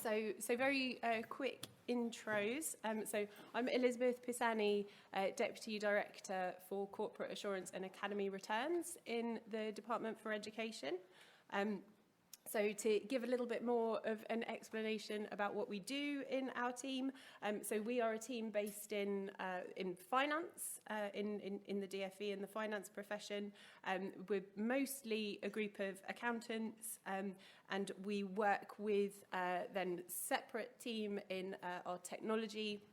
So very quick intros. So I'm Elizabeth Pisani, Deputy Director for Corporate Assurance and Academy Returns in the Department for Education. So to give a little bit more of an explanation about what we do in our team, so we are a team based in finance, in the DFE, in the finance profession. We're mostly a group of accountants, and we work with then separate team in our technology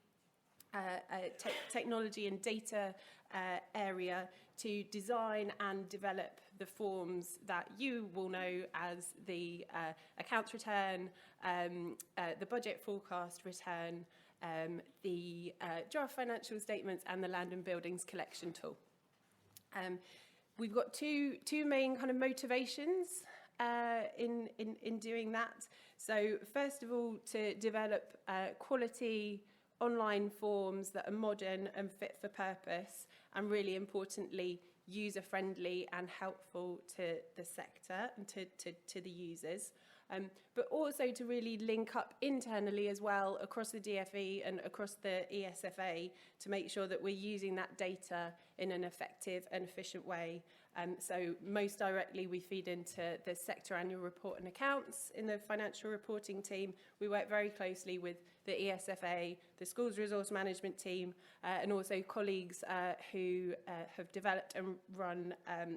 and data area to design and develop the forms that you will know as the accounts return, the budget forecast return, the draft financial statements, and the land and buildings collection tool. We've got two main kind of motivations in doing that. So first of all, to develop quality online forms that are modern and fit for purpose, and really importantly, user-friendly and helpful to the sector and to the users. But also to really link up internally as well across the DFE and across the ESFA to make sure that we're using that data in an effective and efficient way. So most directly, we feed into the sector annual report and accounts in the financial reporting team. We work very closely with the ESFA, the schools resource management team, and also colleagues who have developed and run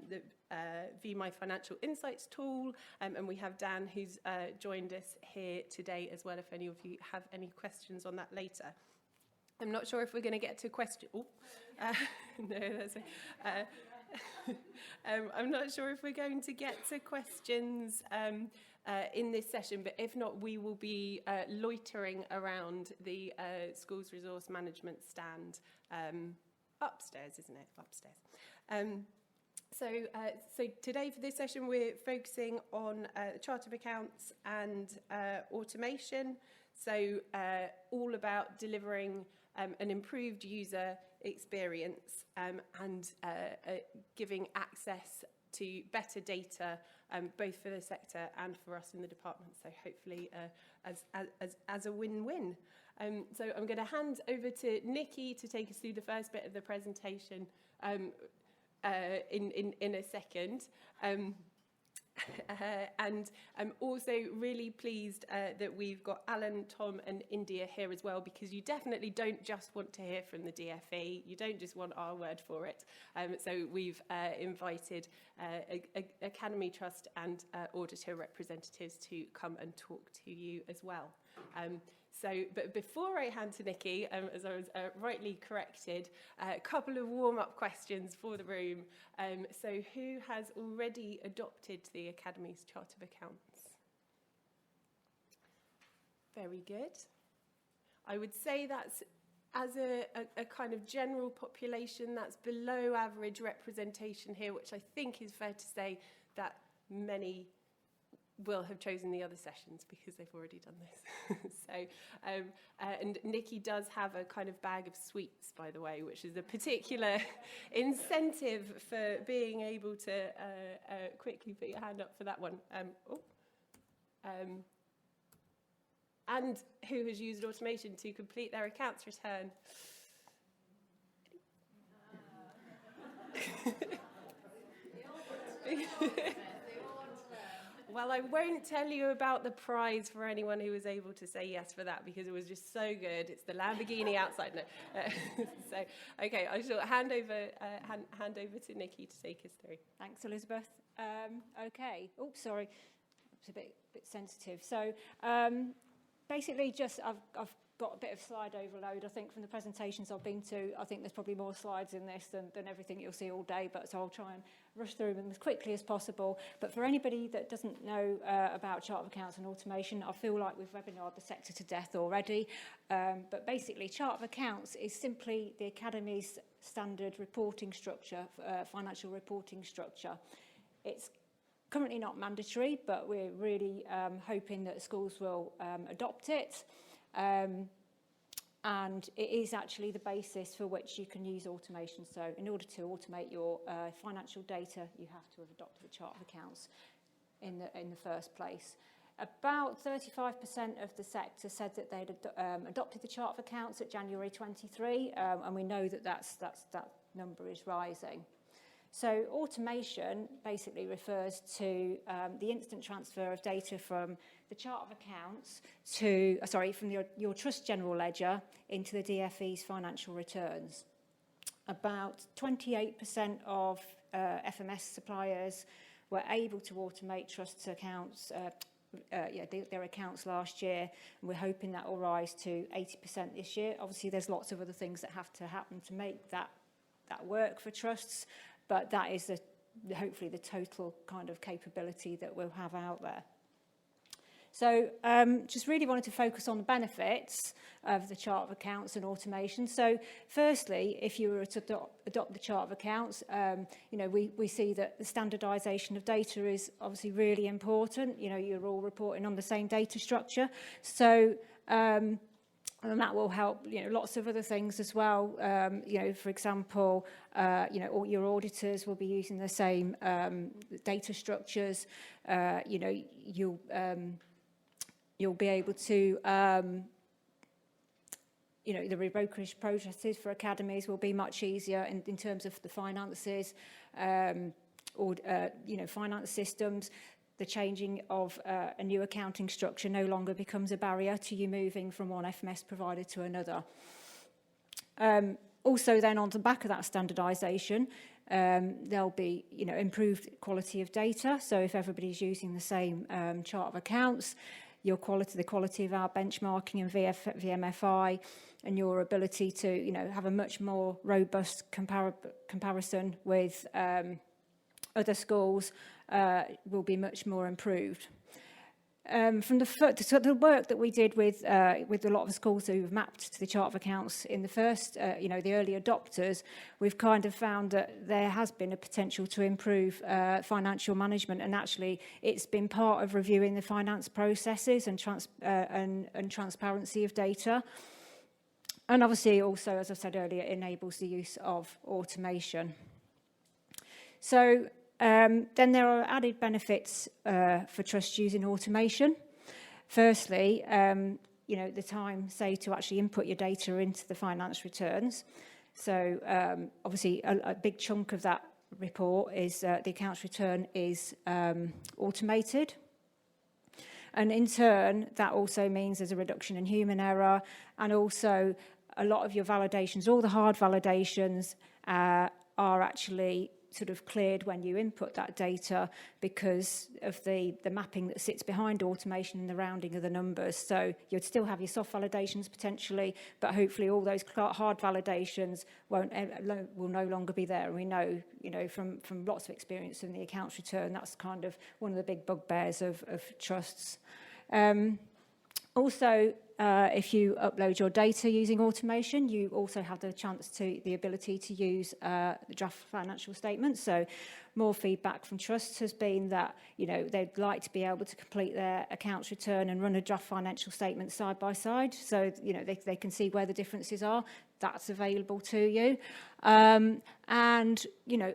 the View My Financial Insights tool, and we have Dan who's joined us here today as well, if any of you have any questions on that later. I'm not sure if we're going to get to question. No, that's I'm not sure if we're going to get to questions in this session, but if not, we will be loitering around the schools resource management stand upstairs, isn't it? Upstairs. So today for this session, we're focusing on chart of accounts and automation. So all about delivering an improved user experience and giving access to better data, both for the sector and for us in the department. So hopefully as a win-win. So I'm going to hand over to Nikki to take us through the first bit of the presentation in a second. And I'm also really pleased that we've got Alan, Tom and India here as well, because you definitely don't just want to hear from the DFE, you don't just want our word for it. So we've invited Academy Trust and auditor representatives to come and talk to you as well. But before I hand to Nikki, as I was rightly corrected, a couple of warm-up questions for the room. So who has already adopted the Academy's Chart of Accounts? Very good. I would say that's, as a kind of general population, that's below average representation here, which I think is fair to say that many will have chosen the other sessions because they've already done this. So, and Nikki does have a kind of bag of sweets, by the way, which is a particular incentive for being able to quickly put your hand up for that one. And who has used automation to complete their accounts return? Well, I won't tell you about the prize for anyone who was able to say yes for that, because it was just so good. It's the Lamborghini outside. No. So, okay, I shall hand over to Nikki to take us through. Thanks, Elizabeth. Okay. Oops, sorry. It's a bit sensitive. So, basically, just I've got a bit of slide overload. I think from the presentations I've been to, I think there's probably more slides in this than everything you'll see all day, but so I'll try and rush through them as quickly as possible. But for anybody that doesn't know about chart of accounts and automation, I feel like we've webinared the sector to death already. But basically, chart of accounts is simply the Academy's standard reporting structure, financial reporting structure. It's currently not mandatory, but we're really hoping that schools will adopt it. And it is actually the basis for which you can use automation. So in order to automate your financial data, you have to have adopted the chart of accounts in the first place. About 35% of the sector said that they'd adopted the Chart of Accounts at January 23, and we know that that number is rising. So automation basically refers to the instant transfer of data from the Chart of Accounts to, from your Trust General Ledger into the DFE's financial returns. About 28% of FMS suppliers were able to automate Trust's accounts, their accounts last year, and we're hoping that will rise to 80% this year. Obviously, there's lots of other things that have to happen to make that work for trusts, but that is hopefully the total kind of capability that we'll have out there. So just really wanted to focus on the benefits of the Chart of Accounts and automation. So firstly, if you were to adopt the Chart of Accounts, we see that the standardisation of data is obviously really important. You're all reporting on the same data structure. So and that will help, lots of other things as well. For example, all your auditors will be using the same data structures. You'll be able to, the rebrokerage processes for academies will be much easier in terms of the finances, finance systems. The changing of a new accounting structure no longer becomes a barrier to you moving from one FMS provider to another. Also then on the back of that standardisation, there'll be improved quality of data. So if everybody's using the same Chart of Accounts, the quality of our benchmarking and VMFI, and your ability to have a much more robust comparison with other schools will be much more improved. From the work that we did with a lot of schools who've mapped to the Chart of Accounts in the first, the early adopters, we've kind of found that there has been a potential to improve financial management, and actually it's been part of reviewing the finance processes and transparency of data. And obviously also, as I said earlier, it enables the use of automation. So then there are added benefits for trusts using automation. Firstly, the time, say, to actually input your data into the finance returns. So obviously a big chunk of that report is the accounts return is automated. And in turn, that also means there's a reduction in human error, and also a lot of your validations, all the hard validations are actually sort of cleared when you input that data because of the mapping that sits behind automation and the rounding of the numbers. So you'd still have your soft validations potentially, but hopefully all those hard validations will no longer be there. And we know, from lots of experience in the accounts return, that's kind of one of the big bugbears of trusts. Also, if you upload your data using automation, you also have the ability to use the draft financial statements. So more feedback from trusts has been that, they'd like to be able to complete their accounts return and run a draft financial statement side by side. So, they can see where the differences are. That's available to you. And,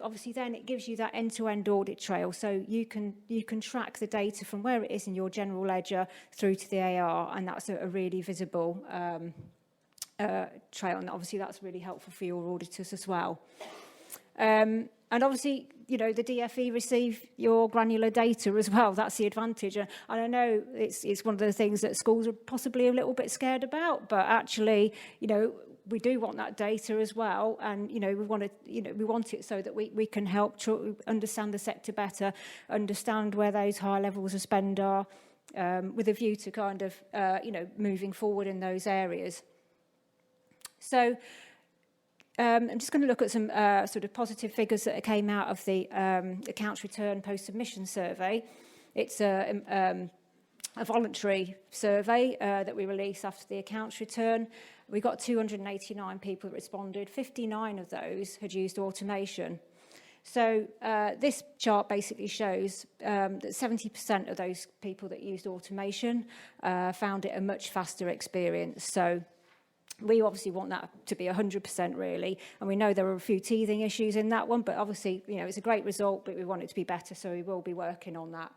obviously then it gives you that end-to-end audit trail. So you can track the data from where it is in your general ledger through to the AR, and that's a really visible trail. And obviously that's really helpful for your auditors as well. And obviously, the DFE receive your granular data as well. That's the advantage. And I know it's one of the things that schools are possibly a little bit scared about, but actually, we do want that data as well, and we want it so that we can help understand the sector better, understand where those high levels of spend are, with a view to kind of moving forward in those areas. So I'm just going to look at some sort of positive figures that came out of the accounts return post-submission survey. It's a voluntary survey that we released after the accounts return. We got 289 people that responded. 59 of those had used automation. So this chart basically shows that 70% of those people that used automation found it a much faster experience. So we obviously want that to be 100% really, and we know there are a few teething issues in that one, but obviously, it's a great result, but we want it to be better, so we will be working on that.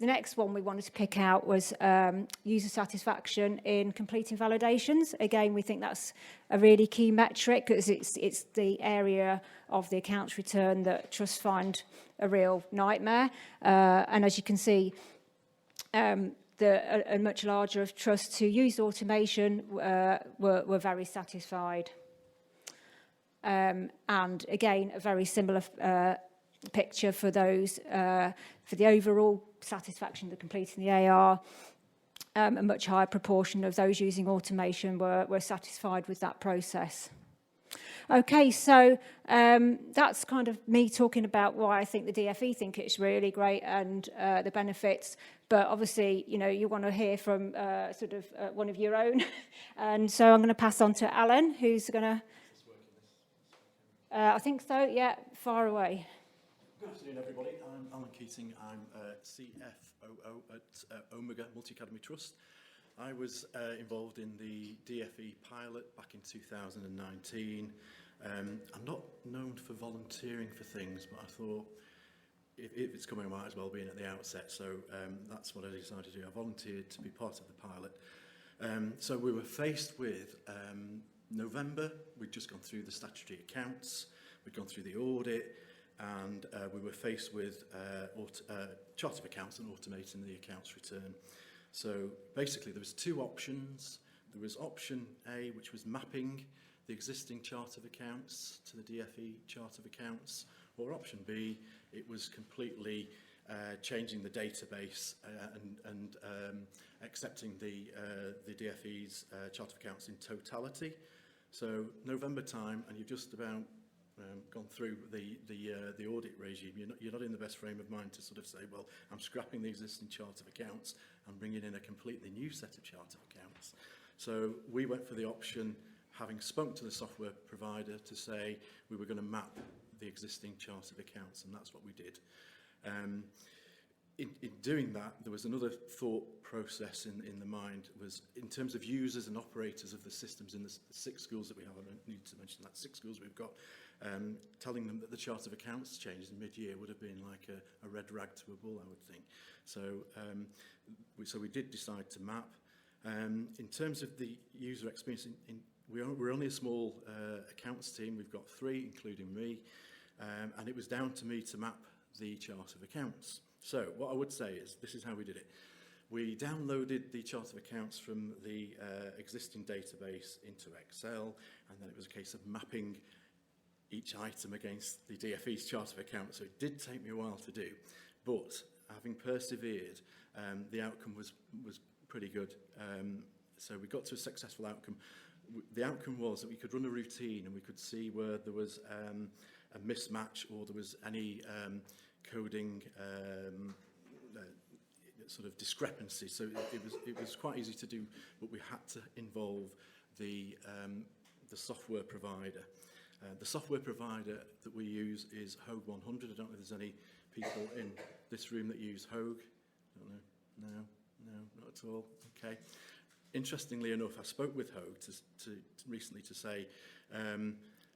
The next one we wanted to pick out was user satisfaction in completing validations. Again, we think that's a really key metric because it's the area of the accounts return that trusts find a real nightmare. And as you can see, a much larger of trusts who used automation were very satisfied. And again, a very similar picture for those, for the overall satisfaction of completing the AR. A much higher proportion of those using automation were satisfied with that process. Okay, so that's kind of me talking about why I think the DFE think it's really great and the benefits. But obviously, you know, you want to hear from one of your own. And so I'm going to pass on to Alan, who's going to... I think so, yeah, far away. Good afternoon, everybody. I'm Alan Keating. I'm CFOO at Omega Multi-Academy Trust. I was involved in the DFE pilot back in 2019. I'm not known for volunteering for things, but I thought if it's coming, I might as well be in at the outset. So that's what I decided to do. I volunteered to be part of the pilot. So we were faced with November. We'd just gone through the statutory accounts. We'd gone through the audit. And we were faced with chart of accounts and automating the accounts return. So basically there was two options. There was option A, which was mapping the existing chart of accounts to the DFE chart of accounts, or option B, it was completely changing the database and accepting the DFE's chart of accounts in totality. So November time, and you've just about gone through the audit regime. You're not in the best frame of mind to sort of say, well, I'm scrapping the existing chart of accounts and bringing in a completely new set of chart of accounts. So we went for the option, having spoken to the software provider, to say we were going to map the existing chart of accounts, and that's what we did. In doing that, there was another thought process in the mind, was in terms of users and operators of the systems in the 6 schools that we have. I don't need to mention that 6 schools we've got. Telling them that the chart of accounts changes in mid-year would have been like a red rag to a bull, I would think. So, so we did decide to map. In terms of the user experience, we're only a small accounts team. We've got 3, including me, and it was down to me to map the chart of accounts. So what I would say is, this is how we did it. We downloaded the chart of accounts from the existing database into Excel, and then it was a case of mapping each item against the DFE's chart of accounts. So it did take me a while to do, but having persevered, the outcome was pretty good. So we got to a successful outcome. The outcome was that we could run a routine and we could see where there was a mismatch or there was any coding sort of discrepancy. So it was quite easy to do, but we had to involve the software provider. The software provider that we use is Hogue 100. I don't know if there's any people in this room that use Hogue. I don't know. No, not at all. Okay. Interestingly enough, I spoke with Hogue recently to say,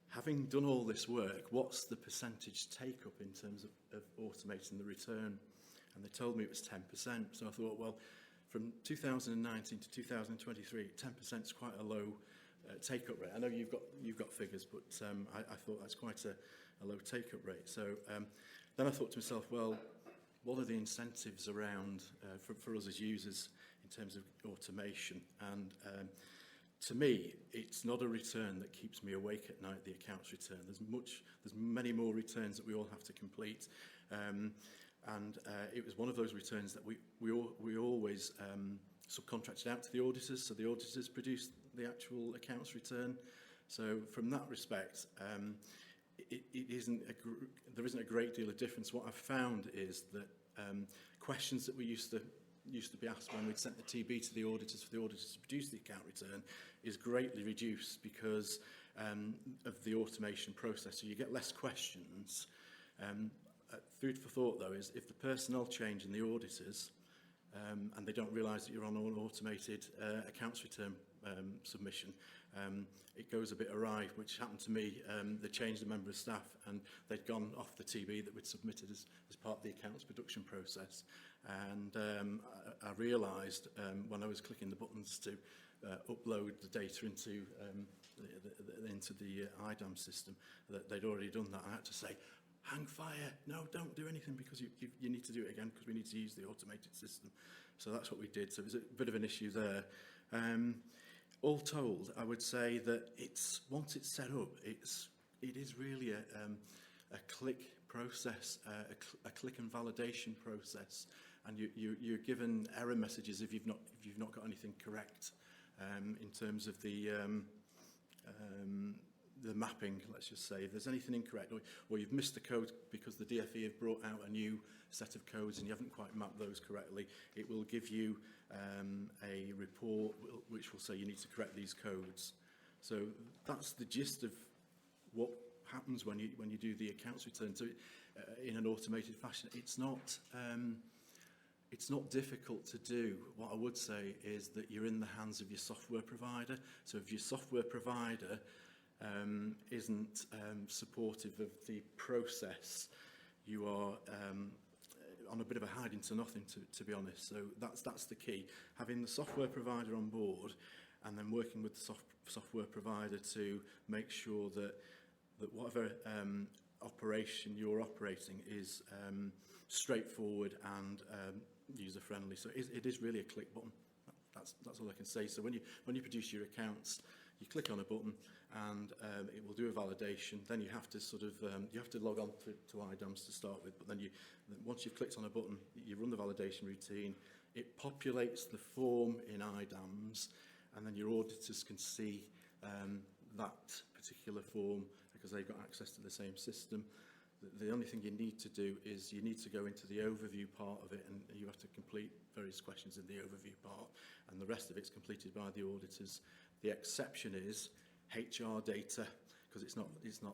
having done all this work, what's the percentage take-up in terms of automating the return? And they told me it was 10%. So I thought, well, from 2019 to 2023, 10% is quite a low take-up rate. I know you've got figures, but I thought that's quite a low take-up rate. So then I thought to myself, well, what are the incentives around for us as users in terms of automation? And to me, it's not a return that keeps me awake at night, the accounts return. There's many more returns that we all have to complete. And it was one of those returns that we always subcontracted out to the auditors, so the auditors produced the actual accounts return. So from that respect, there isn't a great deal of difference. What I've found is that questions that we used to be asked when we'd sent the TB to the auditors for the auditors to produce the account return is greatly reduced because of the automation process. So you get less questions. Food for thought, though, is if the personnel change in the auditors and they don't realise that you're on an automated accounts return submission, it goes a bit awry, which happened to me. They changed a member of staff and they'd gone off the TB that we'd submitted as part of the accounts production process. And I realised when I was clicking the buttons to upload the data into the IDAM system that they'd already done that. I had to say, hang fire, no, don't do anything, because you need to do it again because we need to use the automated system. So that's what we did. So it was a bit of an issue there. All told, I would say that once it's set up, it is really a click process, a click and validation process, and you're given error messages if you've not got anything correct in terms of the mapping. Let's just say if there's anything incorrect, or you've missed the code because the DFE have brought out a new set of codes and you haven't quite mapped those correctly, it will give you a report which will say you need to correct these codes. So that's the gist of what happens when you do the accounts return. So in an automated fashion, it's not difficult to do. What I would say is that you're in the hands of your software provider. So if your software provider isn't supportive of the process, you are on a bit of a hiding to nothing, to be honest. So that's the key. Having the software provider on board and then working with the software provider to make sure that whatever operation you're operating is straightforward and user-friendly. So it is really a click button. That's all I can say. So when you produce your accounts, you click on a button and it will do a validation. Then you have to you have to log on to IDAMS to start with. But then once you've clicked on a button, you run the validation routine. It populates the form in IDAMS, and then your auditors can see that particular form because they've got access to the same system. The only thing you need to do is you need to go into the overview part of it, and you have to complete various questions in the overview part, and the rest of it's completed by the auditors. The exception is HR data, because it's not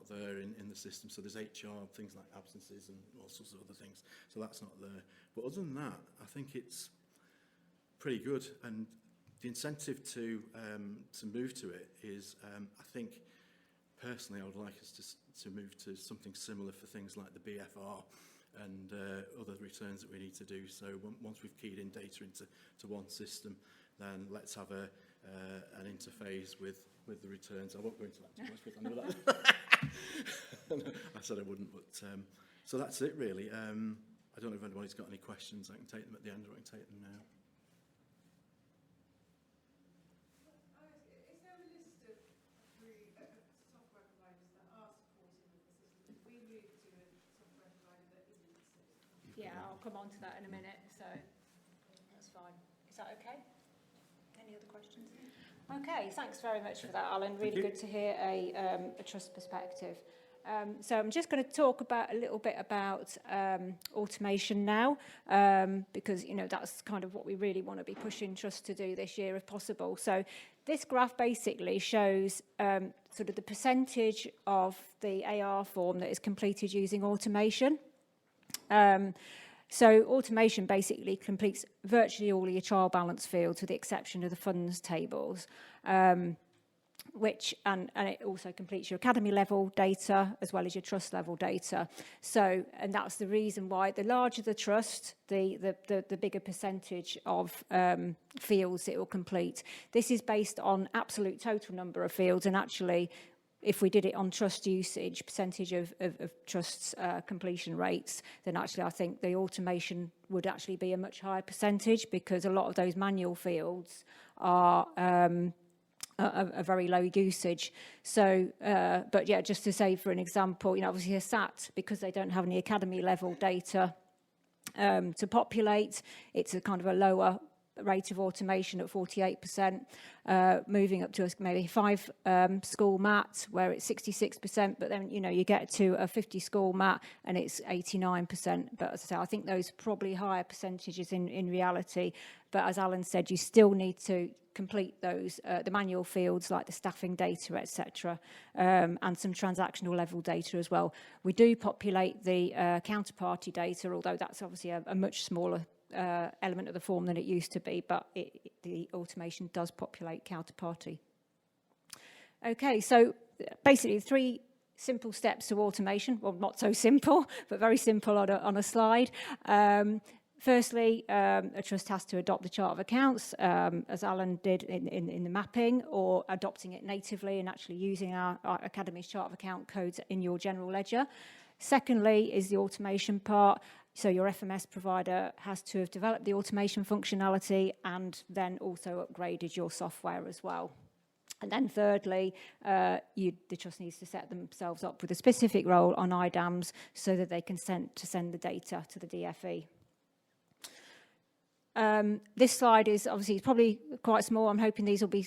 there in the system. So there's HR, things like absences and all sorts of other things. So that's not there. But other than that, I think it's pretty good. And the incentive to move to it is, I think, personally, I would like us to move to something similar for things like the BFR and other returns that we need to do. So once we've keyed in data into one system, then let's have an interface with the returns. I won't go into that too much, but I know that. I said I wouldn't, but so that's it really. I don't know if anybody's got any questions. I can take them at the end, or I can take them now. Is there a list of software providers that are supportive of the system? If we move to a software provider that isn't, Yeah, I'll come on to that in a minute, so that's fine. Is that okay? Any other questions? Okay, thanks very much for that, Alan. Really good to hear a trust perspective. So I'm just going to talk a little bit about automation now, because that's kind of what we really want to be pushing trust to do this year if possible. So this graph basically shows sort of the percentage of the AR form that is completed using automation. So automation basically completes virtually all your trial balance fields with the exception of the funds tables, and it also completes your academy level data as well as your trust level data. So, and that's the reason why the larger the trust, the bigger percentage of fields it will complete. This is based on absolute total number of fields, and actually, if we did it on trust usage, percentage of trusts completion rates, then actually I think the automation would actually be a much higher percentage, because a lot of those manual fields are a very low usage. So, but yeah, just to say for an example, obviously a SAT, because they don't have any academy level data to populate, it's a kind of a lower rate of automation at 48%, moving up to maybe 5 school mat where it's 66%, but then you get to a 50 school mat and it's 89%. But as I say, I think those are probably higher percentages in reality. But as Alan said, you still need to complete those the manual fields like the staffing data, etc., and some transactional level data as well. We do populate the counterparty data, although that's obviously a much smaller element of the form than it used to be, but the automation does populate counterparty. Okay, so basically 3 simple steps to automation. Well, not so simple, but very simple on a slide. Firstly, a trust has to adopt the chart of accounts, as Alan did in the mapping, or adopting it natively and actually using our Academy's chart of account codes in your general ledger. Secondly is the automation part. So your FMS provider has to have developed the automation functionality and then also upgraded your software as well. And then thirdly, the trust needs to set themselves up with a specific role on IDAMS so that they can send the data to the DFE. This slide is obviously probably quite small. I'm hoping these will be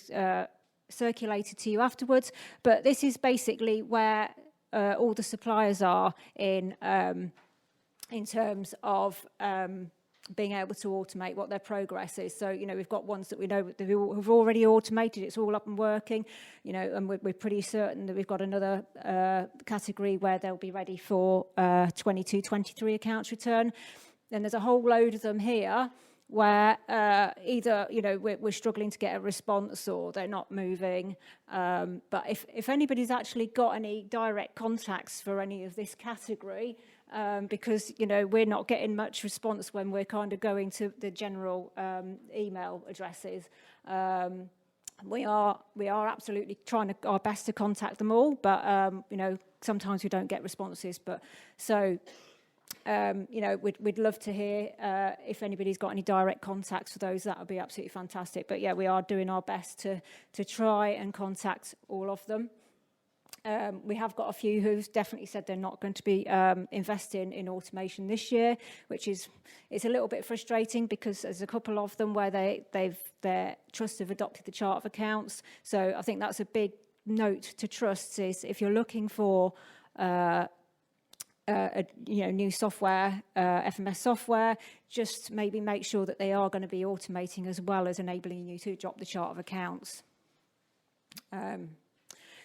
circulated to you afterwards. But this is basically where all the suppliers are in terms of being able to automate what their progress is. So, you know, we've got ones that we know that have already automated, it's all up and working, you know, and we're pretty certain that we've got another category where they'll be ready for 22-23 accounts return. Then there's a whole load of them here where either, you know, we're struggling to get a response or they're not moving. But if anybody's actually got any direct contacts for any of this category, because, you know, we're not getting much response when we're kind of going to the general email addresses. We are absolutely trying our best to contact them all, but, you know, sometimes we don't get responses. But so, you know, we'd love to hear if anybody's got any direct contacts for those. That would be absolutely fantastic. But yeah, we are doing our best to try and contact all of them. We have got a few who've definitely said they're not going to be investing in automation this year, which is a little bit frustrating because there's a couple of them where their trusts have adopted the chart of accounts. So I think that's a big note to trusts is if you're looking for new software, FMS software, just maybe make sure that they are going to be automating as well as enabling you to drop the chart of accounts.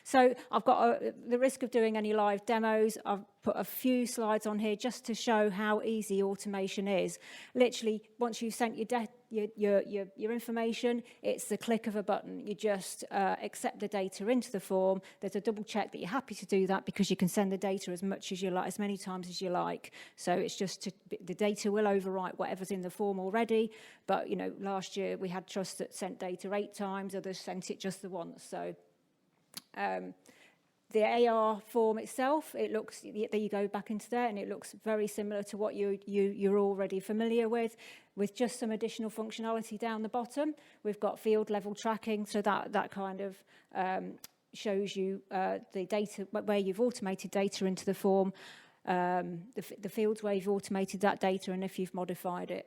So I've got the risk of doing any live demos. I've put a few slides on here just to show how easy automation is. Literally, once you've sent your information, it's the click of a button. You just accept the data into the form. There's a double check that you're happy to do that because you can send the data as much as you like, as many times as you like. So it's just the data will overwrite whatever's in the form already. But you know, last year we had trusts that sent data 8 times, others sent it just the once. So. The AR form itself, it looks, there you go back into there, and it looks very similar to what you're already familiar with just some additional functionality down the bottom. We've got field level tracking, so that kind of shows you the data, where you've automated data into the form, the fields where you've automated that data, and if you've modified it.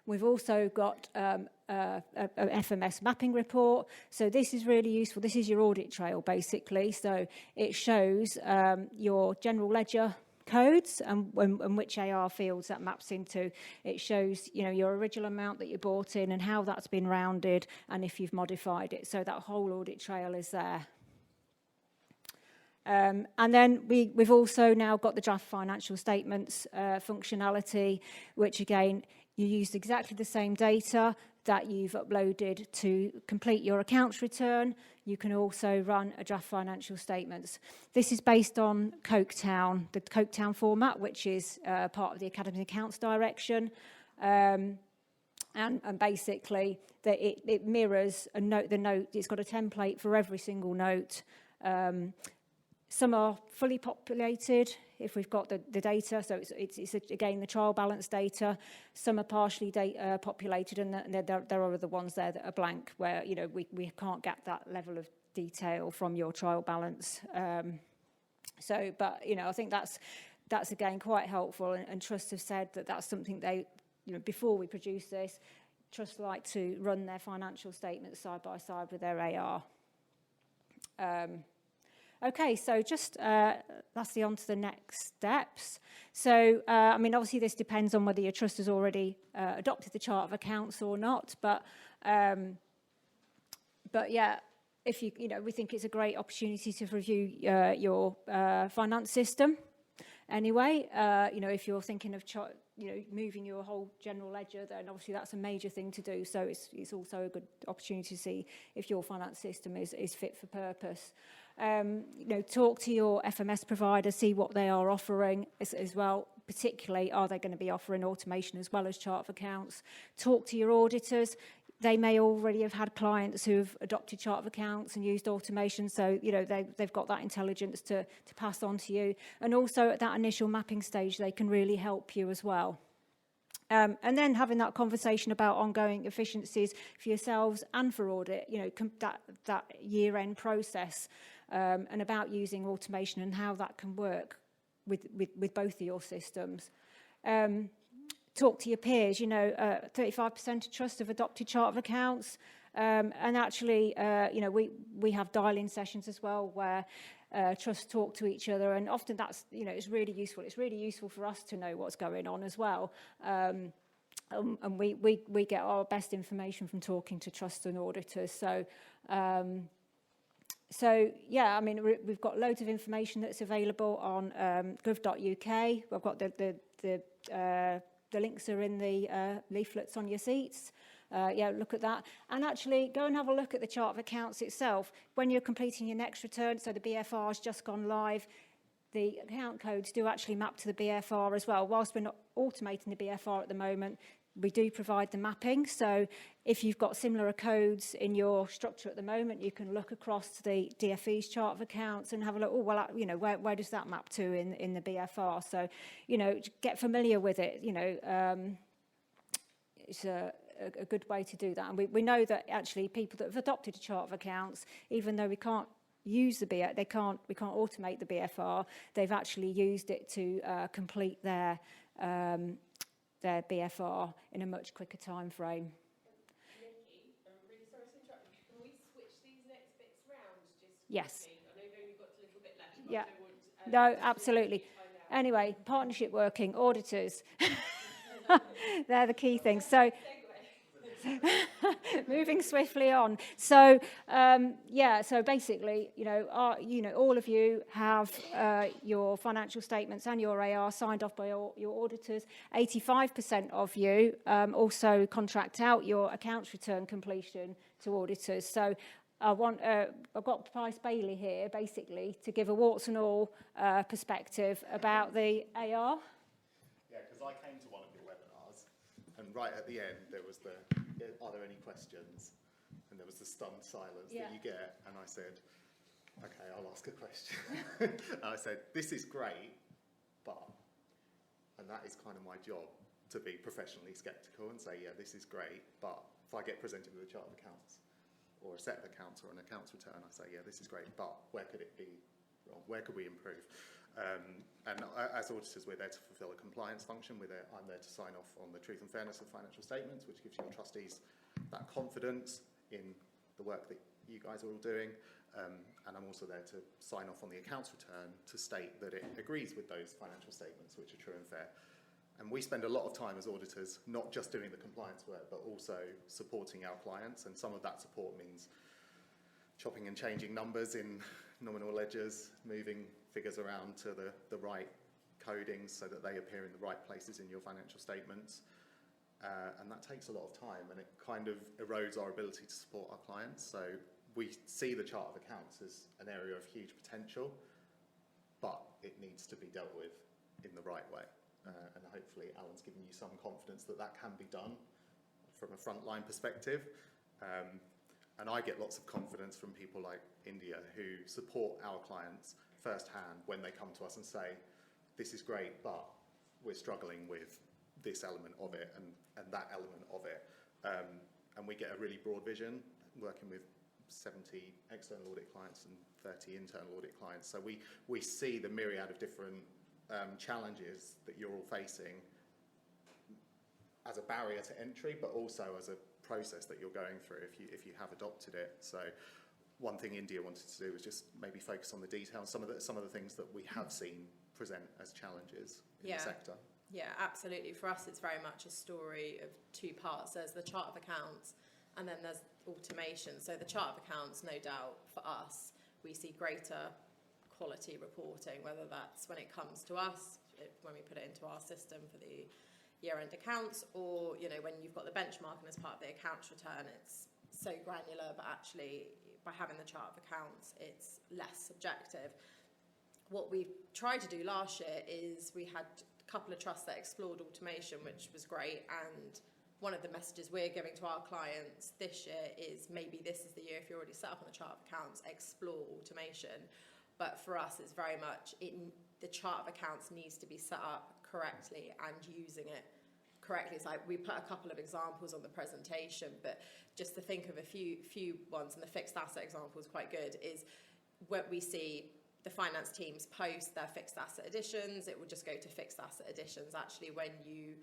We've also got a FMS mapping report. So this is really useful. This is your audit trail, basically. So it shows your general ledger codes and which AR fields that maps into. It shows, you know, your original amount that you bought in and how that's been rounded and if you've modified it. So that whole audit trail is there. And then we've also now got the draft financial statements functionality, which again, you use exactly the same data that you've uploaded to complete your accounts return. You can also run a draft financial statements. This is based on Coketown, the Coketown format, which is part of the Academy Accounts Direction. And basically, it mirrors the note. It's got a template for every single note. Some are fully populated if we've got the data, so it's again the trial balance data. Some are partially populated, and there are other ones there that are blank, where you know we can't get that level of detail from your trial balance. But you know, I think that's again quite helpful, and trusts have said that that's something they, you know, before we produce this, trusts like to run their financial statements side by side with their AR. Okay, so just that's on to the next steps. So, I mean, obviously this depends on whether your trust has already adopted the chart of accounts or not. But yeah, if you know, we think it's a great opportunity to review your finance system. Anyway, you know, if you're thinking of moving your whole general ledger, then obviously that's a major thing to do. So it's also a good opportunity to see if your finance system is fit for purpose. Talk to your FMS provider, see what they are offering as well. Particularly, are they going to be offering automation as well as chart of accounts? Talk to your auditors. They may already have had clients who've adopted chart of accounts and used automation, so they've got that intelligence to pass on to you. And also at that initial mapping stage, they can really help you as well. And then having that conversation about ongoing efficiencies for yourselves and for audit, that year-end process, and about using automation and how that can work with both of your systems. Talk to your peers. 35% of trusts have adopted chart of accounts, and actually, we have dial-in sessions as well where trusts talk to each other, and often that's it's really useful. It's really useful for us to know what's going on as well, and we get our best information from talking to trusts and auditors. So yeah, I mean, we've got loads of information that's available on gov.uk. We've got the links are in the leaflets on your seats. Look at that. And actually, go and have a look at the chart of accounts itself. When you're completing your next return, so the BFR has just gone live, the account codes do actually map to the BFR as well. Whilst we're not automating the BFR at the moment, we do provide the mapping. So if you've got similar codes in your structure at the moment, you can look across to the DFE's chart of accounts and have a look, where does that map to in the BFR? So, get familiar with it. It's a good way to do that. And we know that actually people that have adopted a chart of accounts, even though we can't use we can't automate the BFR, they've actually used it to complete their BFR in a much quicker time frame. Nikki, I'm really sorry to interrupt you. Can we switch these next bits round? Yes. I know we've only got a little bit left. Yeah. No, absolutely. Anyway, partnership working, auditors. They're the key things. So moving swiftly on. So so basically, all of you have your financial statements and your AR signed off by your auditors. 85% of you also contract out your accounts return completion to auditors. So I've got Price Bailey here, basically, to give a warts and all perspective about the AR. Yeah, because I came to one of your webinars, and right at the end there was are there any questions? And there was the stunned silence that you get, and I said, okay, I'll ask a question. And I said, this is great, but, and that is kind of my job, to be professionally sceptical and say, yeah, this is great, but if I get presented with a chart of accounts, or a set of accounts, or an accounts return, I say, yeah, this is great, but where could it be wrong? Where could we improve? And as auditors, we're there to fulfil a compliance function. I'm there to sign off on the truth and fairness of financial statements, which gives your trustees that confidence in the work that you guys are all doing. And I'm also there to sign off on the accounts return to state that it agrees with those financial statements, which are true and fair. And we spend a lot of time as auditors not just doing the compliance work, but also supporting our clients. And some of that support means chopping and changing numbers in nominal ledgers, moving figures around to the right codings so that they appear in the right places in your financial statements. And that takes a lot of time, and it kind of erodes our ability to support our clients. So we see the chart of accounts as an area of huge potential, but it needs to be dealt with in the right way. And hopefully Alan's given you some confidence that that can be done from a frontline perspective. And I get lots of confidence from people like India who support our clients firsthand when they come to us and say, this is great, but we're struggling with this element of it and that element of it. And we get a really broad vision, working with 70 external audit clients and 30 internal audit clients. So we see the myriad of different challenges that you're all facing as a barrier to entry, but also as a process that you're going through if you have adopted it. So one thing India wanted to do was just maybe focus on the details, some of the things that we have seen present as challenges in the sector. Yeah, absolutely. For us, it's very much a story of two parts. There's the chart of accounts, and then there's automation. So the chart of accounts, no doubt, for us, we see greater quality reporting, whether that's when it comes to us, when we put it into our system for the year-end accounts, or, you know, when you've got the benchmarking as part of the accounts return, it's so granular, but actually by having the chart of accounts, it's less subjective. What we tried to do last year is we had a couple of trusts that explored automation, which was great, and one of the messages we're giving to our clients this year is maybe this is the year, if you're already set up on the chart of accounts, explore automation. But for us, it's very much, the chart of accounts needs to be set up correctly and using it correctly. It's like we put a couple of examples on the presentation, but just to think of a few ones, and the fixed asset example is quite good, is what we see the finance teams post their fixed asset additions, it will just go to fixed asset additions. Actually, when you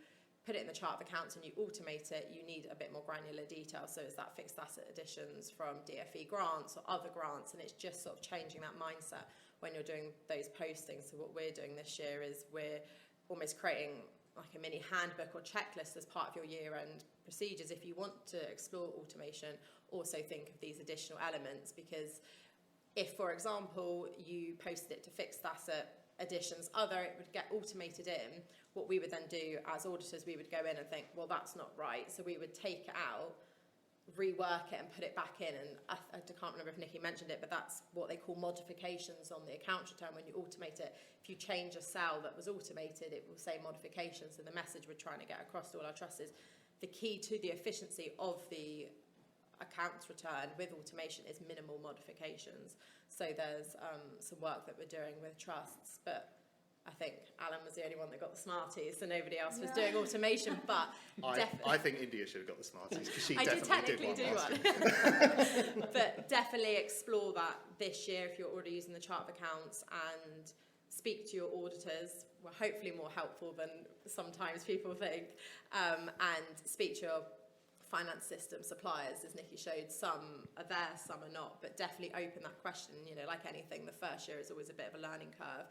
put it in the chart of accounts and you automate it, you need a bit more granular detail. So is that fixed asset additions from DFE grants or other grants? And it's just sort of changing that mindset when you're doing those postings. So what we're doing this year is we're almost creating like a mini handbook or checklist as part of your year-end procedures. If you want to explore automation, also think of these additional elements, because if, for example, you posted it to fixed asset additions it would get automated in. What we would then do as auditors, we would go in and think, well, that's not right. So we would take it out, rework it and put it back in. And I can't remember if Nikki mentioned it, but that's what they call modifications on the accounts return. When you automate it, if you change a cell that was automated, it will say modifications. And the message we're trying to get across to all our trusts is the key to the efficiency of the accounts return with automation is minimal modifications. So there's some work that we're doing with trusts, but I think Alan was the only one that got the Smarties, so nobody else was doing automation. But I think India should have got the Smarties, because she I definitely did one. But definitely explore that this year if you're already using the chart of accounts, and speak to your auditors. We're hopefully more helpful than sometimes people think, and speak to your finance system suppliers, as Nikki showed. Some are there, some are not, but definitely open that question. You know, like anything, the first year is always a bit of a learning curve,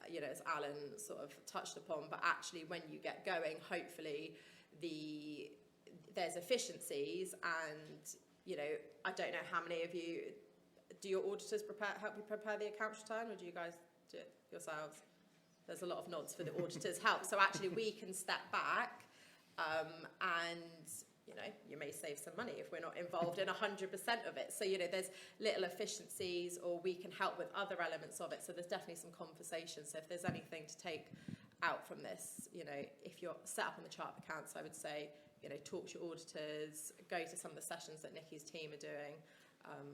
you know, as Alan sort of touched upon, but actually when you get going, hopefully there's efficiencies. And, you know, I don't know how many of you, do your auditors help you prepare the accounts return, or do you guys do it yourselves? There's a lot of nods for the auditors' help. So actually we can step back, and, you know, you may save some money if we're not involved in 100% of it. So, you know, there's little efficiencies, or we can help with other elements of it. So there's definitely some conversations. So if there's anything to take out from this, you know, if you're set up on the chart of accounts, I would say, you know, talk to your auditors, go to some of the sessions that Nikki's team are doing,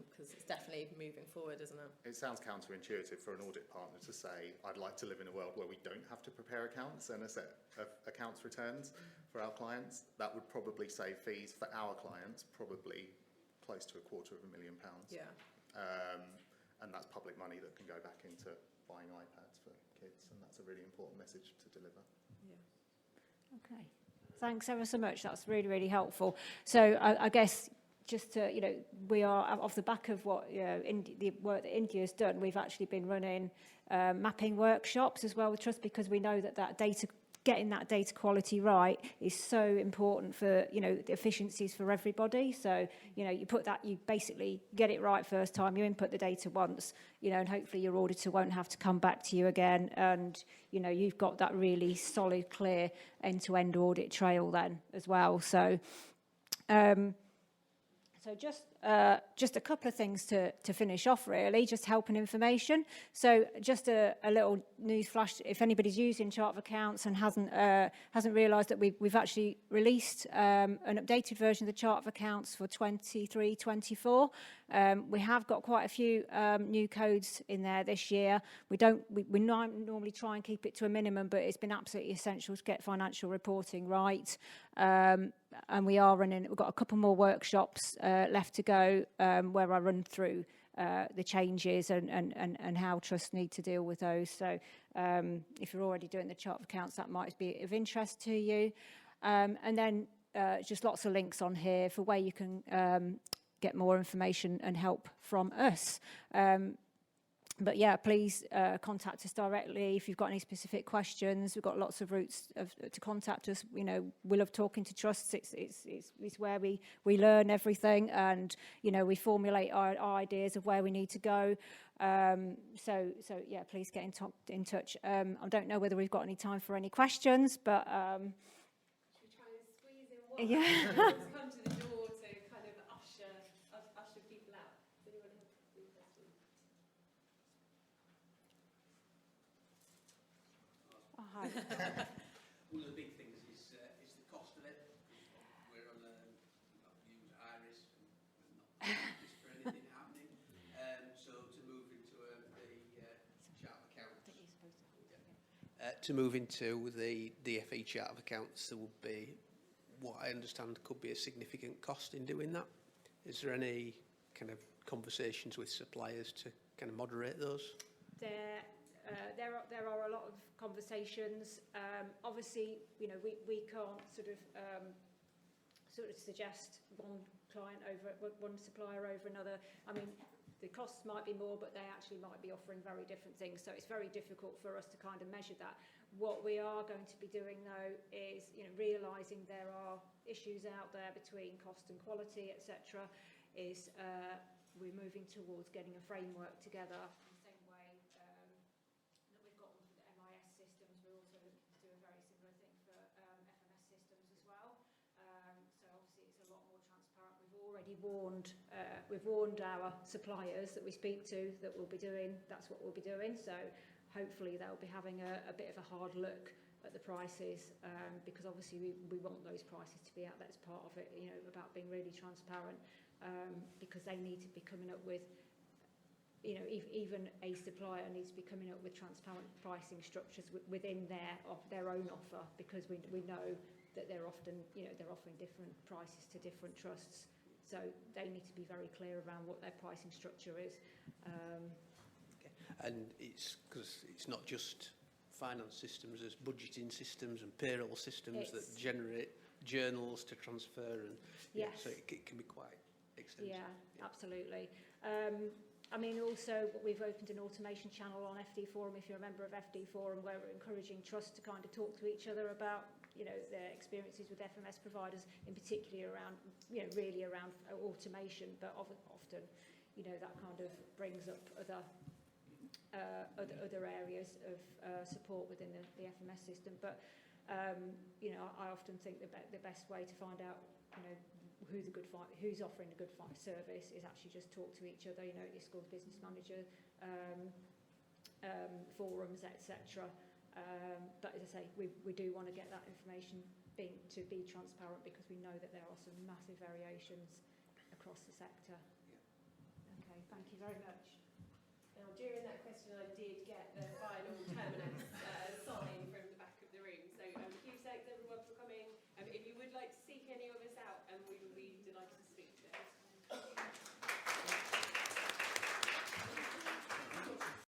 because it's definitely moving forward, isn't it? It sounds counterintuitive for an audit partner to say, I'd like to live in a world where we don't have to prepare accounts and a set of accounts returns for our clients. That would probably save fees for our clients, probably close to £250,000. Yeah. And that's public money that can go back into buying iPads for kids, and that's a really important message to deliver. Yeah. Okay. Thanks ever so much. That's really, really helpful. So I guess just to, you know, we are off the back of what, you know, the work that India's done, we've actually been running mapping workshops as well with Trust, because we know that data, getting that data quality right is so important for, you know, the efficiencies for everybody. So, you know, you basically get it right first time, you input the data once, you know, and hopefully your auditor won't have to come back to you again. And, you know, you've got that really solid, clear end-to-end audit trail then as well. So, just a couple of things to finish off, really, just help and information. So just a little news flash, if anybody's using chart of accounts and hasn't realised that we've actually released an updated version of the chart of accounts for 23-24. We have got quite a few new codes in there this year. We normally try and keep it to a minimum, but it's been absolutely essential to get financial reporting right. And we've got a couple more workshops left to go where I run through the changes and how trusts need to deal with those. So if you're already doing the chart of accounts, that might be of interest to you. And then just lots of links on here for where you can get more information and help from us. But yeah, please contact us directly if you've got any specific questions. We've got lots of routes to contact us. You know, we love talking to trusts. It's where we learn everything, and you know, we formulate our ideas of where we need to go. So yeah, please get in touch. I don't know whether we've got any time for any questions, but Yeah. To come to the door to kind of usher people out. Does anyone have any questions? Oh, hi. One of the big things is the cost of it. We're on use Iris and not just for anything happening. So to move into the chart of accounts, to move into the DFE chart of accounts, there would be, what I understand, could be a significant cost in doing that. Is there any kind of conversations with suppliers to kind of moderate those? There are a lot of conversations. Obviously, you know, we can't sort of suggest one client over one supplier over another. I mean, the costs might be more, but they actually might be offering very different things. So it's very difficult for us to kind of measure that. What we are going to be doing though is, you know, realising there are issues out there between cost and quality, etc. Is we're moving towards getting a framework together. We've warned our suppliers that we speak to that we'll be doing, that's what we'll be doing. So hopefully they'll be having a bit of a hard look at the prices, because obviously we want those prices to be out there as part of it, you know, about being really transparent, because they need to be coming up with, you know, even a supplier needs to be coming up with transparent pricing structures within their own offer, because we know that they're often, you know, they're offering different prices to different trusts. So they need to be very clear around what their pricing structure is. Okay. And it's because it's not just finance systems, there's budgeting systems and payroll systems that generate journals to transfer, and yes. So it can be quite extensive. Yeah, absolutely. I mean, also we've opened an automation channel on FD Forum. If you're a member of FD Forum, where we're encouraging trusts to kind of talk to each other about, you know, their experiences with FMS providers, in particular around, you know, really around automation, but often, you know, that kind of brings up other areas of support within the FMS system. But you know, I often think the best way to find out, you know, who's offering a good service is actually just talk to each other. You know, your school's business manager forums, etc. But as I say, we do want to get that information to be transparent, because we know that there are some massive variations across the sector. Yeah. Okay, thank you very much. Now, during that question, I did get the